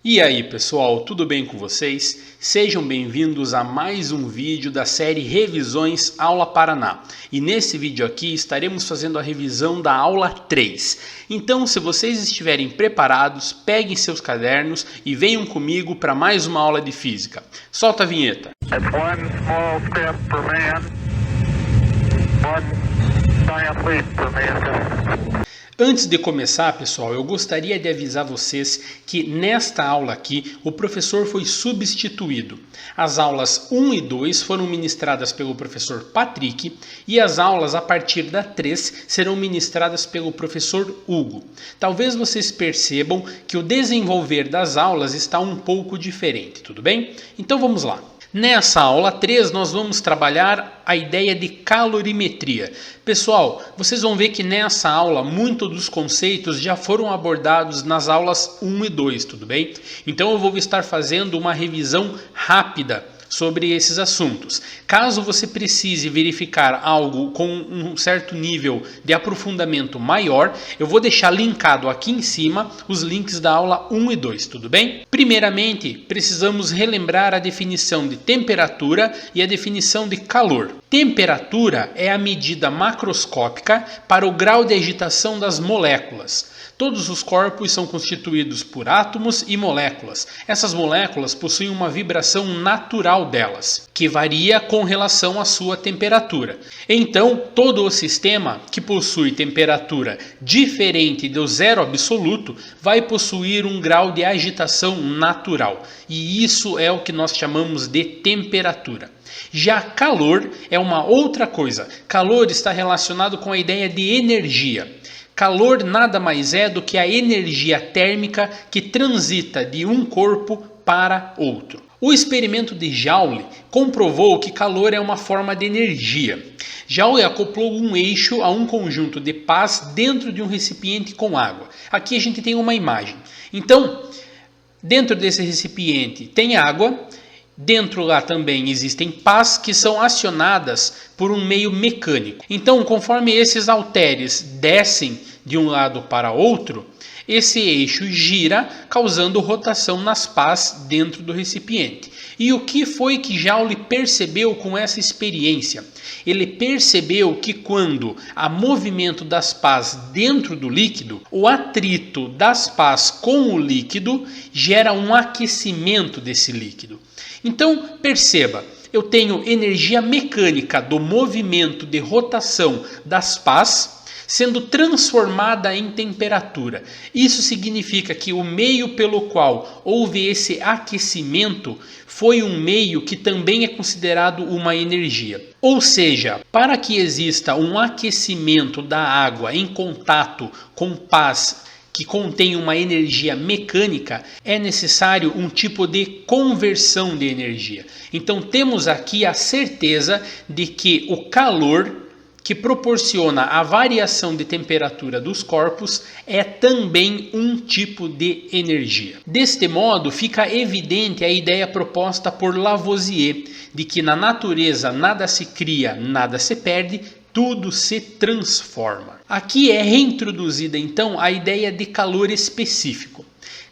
E aí pessoal, tudo bem com vocês? Sejam bem-vindos a mais um vídeo da série Revisões Aula Paraná. E nesse vídeo aqui estaremos fazendo a revisão da aula 3. Então, se vocês estiverem preparados, peguem seus cadernos e venham comigo para mais uma aula de física. Solta a vinheta! Antes de começar, pessoal, eu gostaria de avisar vocês que nesta aula aqui o professor foi substituído. As aulas 1 e 2 foram ministradas pelo professor Patrick e as aulas a partir da 3 serão ministradas pelo professor Hugo. Talvez vocês percebam que o desenvolver das aulas está um pouco diferente, tudo bem? Então vamos lá. Nessa aula 3 nós vamos trabalhar a ideia de calorimetria. Pessoal, vocês vão ver que nessa aula muitos dos conceitos já foram abordados nas aulas 1 e 2, tudo bem? Então eu vou estar fazendo uma revisão rápida sobre esses assuntos. Caso você precise verificar algo com um certo nível de aprofundamento maior, eu vou deixar linkado aqui em cima os links da aula 1 e 2, tudo bem? Primeiramente, precisamos relembrar a definição de temperatura e a definição de calor. Temperatura é a medida macroscópica para o grau de agitação das moléculas. Todos os corpos são constituídos por átomos e moléculas. Essas moléculas possuem uma vibração natural delas, que varia com relação à sua temperatura. Então, todo o sistema que possui temperatura diferente do zero absoluto vai possuir um grau de agitação natural. E isso é o que nós chamamos de temperatura. Já calor é uma outra coisa. Calor está relacionado com a ideia de energia. Calor nada mais é do que a energia térmica que transita de um corpo para outro. O experimento de Joule comprovou que calor é uma forma de energia. Joule acoplou um eixo a um conjunto de pás dentro de um recipiente com água. Aqui a gente tem uma imagem. Então, dentro desse recipiente tem água. Dentro lá também existem pás que são acionadas por um meio mecânico. Então, conforme esses halteres descem de um lado para outro, esse eixo gira, causando rotação nas pás dentro do recipiente. E o que foi que Joule percebeu com essa experiência? Ele percebeu que quando há movimento das pás dentro do líquido, o atrito das pás com o líquido gera um aquecimento desse líquido. Então, perceba, eu tenho energia mecânica do movimento de rotação das pás sendo transformada em temperatura. Isso significa que o meio pelo qual houve esse aquecimento foi um meio que também é considerado uma energia. Ou seja, para que exista um aquecimento da água em contato com pás que contém uma energia mecânica, é necessário um tipo de conversão de energia. Então temos aqui a certeza de que o calor que proporciona a variação de temperatura dos corpos é também um tipo de energia. Deste modo, fica evidente a ideia proposta por Lavoisier de que na natureza nada se cria, nada se perde, tudo se transforma. Aqui é reintroduzida então a ideia de calor específico.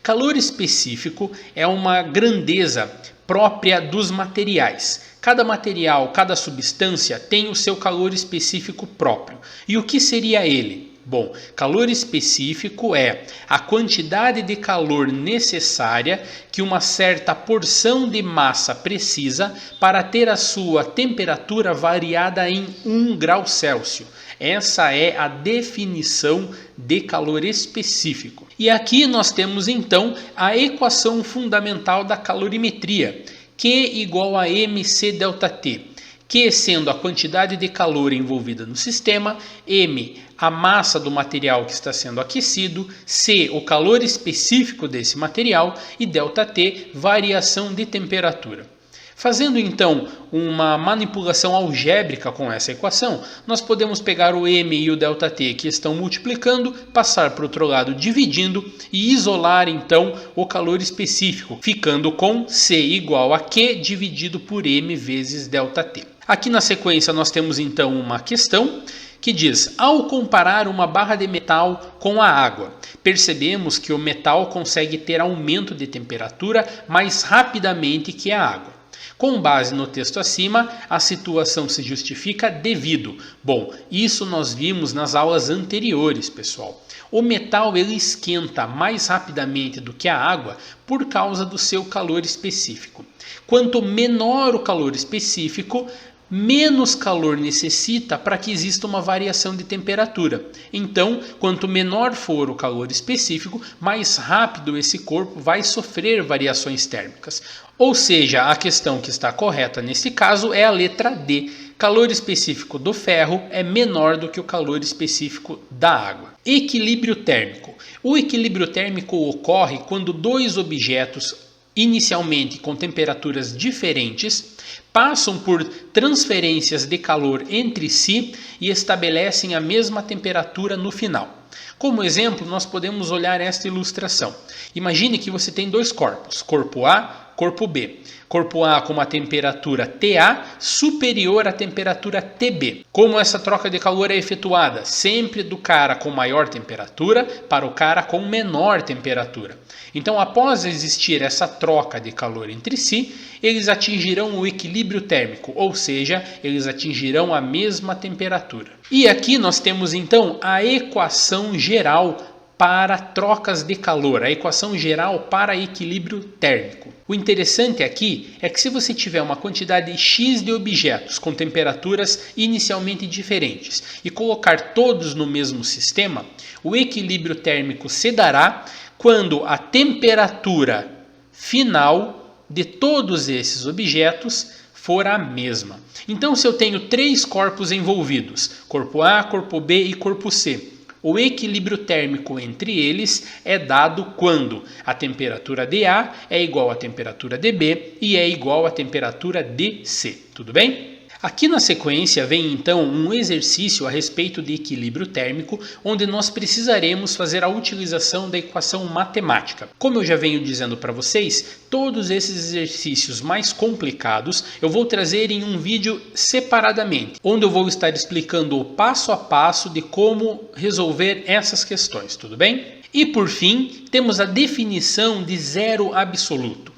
Calor específico é uma grandeza própria dos materiais. Cada material, cada substância tem o seu calor específico próprio. E o que seria ele? Bom, calor específico é a quantidade de calor necessária que uma certa porção de massa precisa para ter a sua temperatura variada em 1 grau Celsius. Essa é a definição de calor específico. E aqui nós temos então a equação fundamental da calorimetria, Q igual a mc ΔT. Q sendo a quantidade de calor envolvida no sistema, m a massa do material que está sendo aquecido, C o calor específico desse material e ΔT variação de temperatura. Fazendo então uma manipulação algébrica com essa equação, nós podemos pegar o m e o ΔT que estão multiplicando, passar para o outro lado dividindo e isolar então o calor específico, ficando com C igual a Q dividido por m vezes ΔT. Aqui na sequência nós temos então uma questão que diz: ao comparar uma barra de metal com a água, percebemos que o metal consegue ter aumento de temperatura mais rapidamente que a água. Com base no texto acima, a situação se justifica devido. Bom, isso nós vimos nas aulas anteriores, pessoal. O metal ele esquenta mais rapidamente do que a água por causa do seu calor específico. Quanto menor o calor específico, menos calor necessita para que exista uma variação de temperatura. Então, quanto menor for o calor específico, mais rápido esse corpo vai sofrer variações térmicas. Ou seja, a questão que está correta nesse caso é a letra D. Calor específico do ferro é menor do que o calor específico da água. Equilíbrio térmico. O equilíbrio térmico ocorre quando dois objetos, inicialmente com temperaturas diferentes, passam por transferências de calor entre si e estabelecem a mesma temperatura no final. Como exemplo, nós podemos olhar esta ilustração. Imagine que você tem dois corpos, corpo A, corpo B. Corpo A com uma temperatura TA superior à temperatura TB. Como essa troca de calor é efetuada? Sempre do cara com maior temperatura para o cara com menor temperatura. Então, após existir essa troca de calor entre si, eles atingirão o equilíbrio térmico, ou seja, eles atingirão a mesma temperatura. E aqui nós temos então a equação geral para trocas de calor, a equação geral para equilíbrio térmico. O interessante aqui é que se você tiver uma quantidade X de objetos com temperaturas inicialmente diferentes e colocar todos no mesmo sistema, o equilíbrio térmico se dará quando a temperatura final de todos esses objetos for a mesma. Então, se eu tenho três corpos envolvidos, corpo A, corpo B e corpo C, o equilíbrio térmico entre eles é dado quando a temperatura de A é igual à temperatura de B e é igual à temperatura de C. Tudo bem? Aqui na sequência vem então um exercício a respeito de equilíbrio térmico, onde nós precisaremos fazer a utilização da equação matemática. Como eu já venho dizendo para vocês, todos esses exercícios mais complicados eu vou trazer em um vídeo separadamente, onde eu vou estar explicando o passo a passo de como resolver essas questões, tudo bem? E por fim, temos a definição de zero absoluto.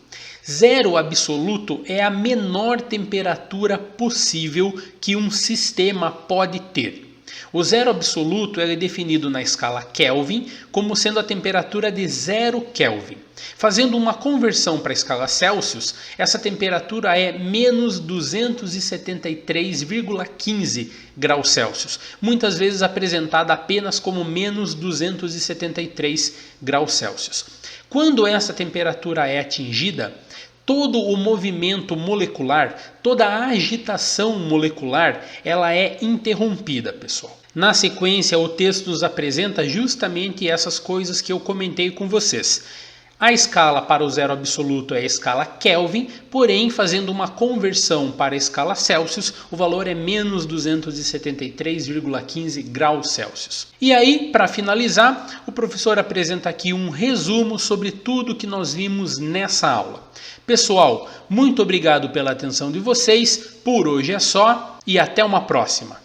Zero absoluto é a menor temperatura possível que um sistema pode ter. O zero absoluto é definido na escala Kelvin como sendo a temperatura de 0 Kelvin. Fazendo uma conversão para a escala Celsius, essa temperatura é menos 273,15 graus Celsius, muitas vezes apresentada apenas como menos 273 graus Celsius. Quando essa temperatura é atingida, todo o movimento molecular, toda a agitação molecular, ela é interrompida, pessoal. Na sequência, o texto nos apresenta justamente essas coisas que eu comentei com vocês. A escala para o zero absoluto é a escala Kelvin, porém, fazendo uma conversão para a escala Celsius, o valor é menos 273,15 graus Celsius. E aí, para finalizar, o professor apresenta aqui um resumo sobre tudo que nós vimos nessa aula. Pessoal, muito obrigado pela atenção de vocês, por hoje é só e até uma próxima.